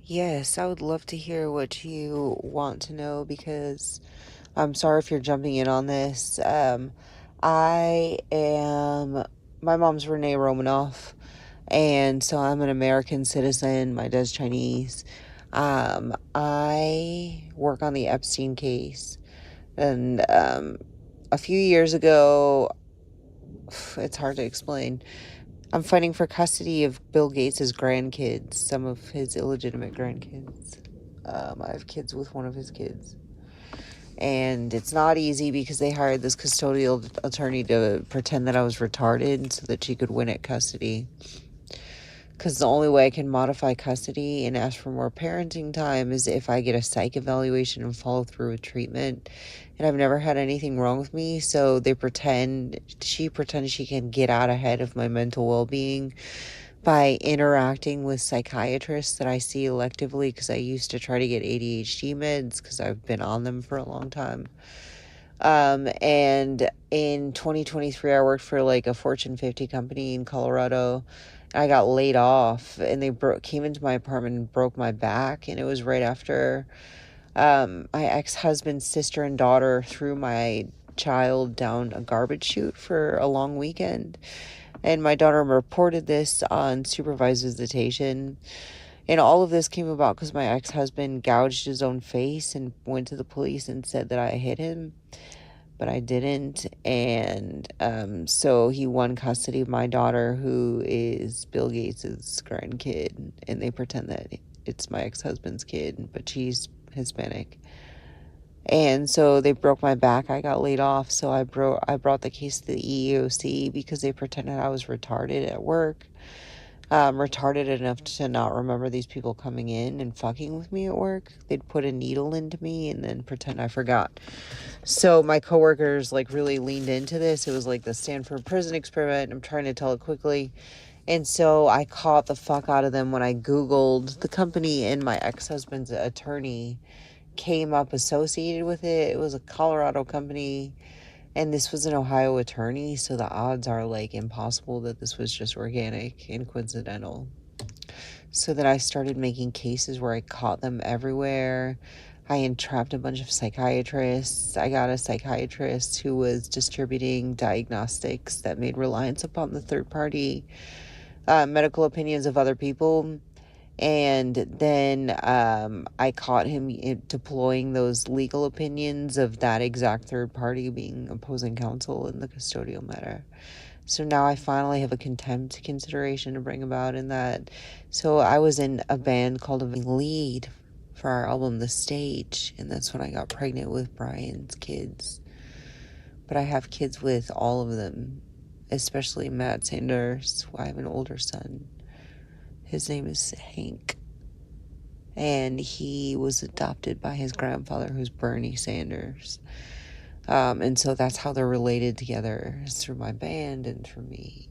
Yes, I would love to hear what you want to know because I'm sorry if you're jumping in on this. I am, my mom's Renee Romanoff, and so I'm an American citizen. My dad's Chinese. I work on the Epstein case, and a few years ago, it's hard to explain. I'm fighting for custody of Bill Gates' grandkids, some of his illegitimate grandkids. I have kids with one of his kids. And it's not easy because they hired this custodial attorney to pretend that I was retarded so that she could win at custody. Because the only way I can modify custody and ask for more parenting time is if I get a psych evaluation and follow through with treatment. And I've never had anything wrong with me, so she pretends she can get out ahead of my mental well-being by interacting with psychiatrists that I see electively because I used to try to get ADHD meds because I've been on them for a long time. And in 2023, I worked for like a Fortune 50 company in Colorado. I got laid off and they came into my apartment and broke my back. And it was right after my ex-husband's sister and daughter threw my child down a garbage chute for a long weekend. And my daughter reported this on supervised visitation. And all of this came about because my ex-husband gouged his own face and went to the police and said that I hit him, but I didn't. And so he won custody of my daughter, who is Bill Gates's grandkid, and they pretend that it's my ex-husband's kid, but she's Hispanic. And so they broke my back. I got laid off, so I brought the case to the EEOC because they pretended I was retarded at work. Retarded enough to not remember these people coming in and fucking with me at work. They'd put a needle into me and then pretend I forgot. So my coworkers like really leaned into this. It was like the Stanford prison experiment. I'm trying to tell it quickly. And so I caught the fuck out of them when I Googled the company, and my ex-husband's attorney came up associated with it. It was a Colorado company, and this was an Ohio attorney, so the odds are like impossible that this was just organic and coincidental. So then I started making cases where I caught them everywhere. I entrapped a bunch of psychiatrists. I got a psychiatrist who was distributing diagnostics that made reliance upon the third party medical opinions of other people. And then I caught him deploying those legal opinions of that exact third party being opposing counsel in the custodial matter. So now I finally have a contempt consideration to bring about in that. So I was in a band called a lead for our album The Stage, and that's when I got pregnant with Brian's kids. But I have kids with all of them, especially Matt Sanders. I have an older son. His name is Hank. And he was adopted by his grandfather, who's Bernie Sanders. And so that's how they're related together, is through my band and through me.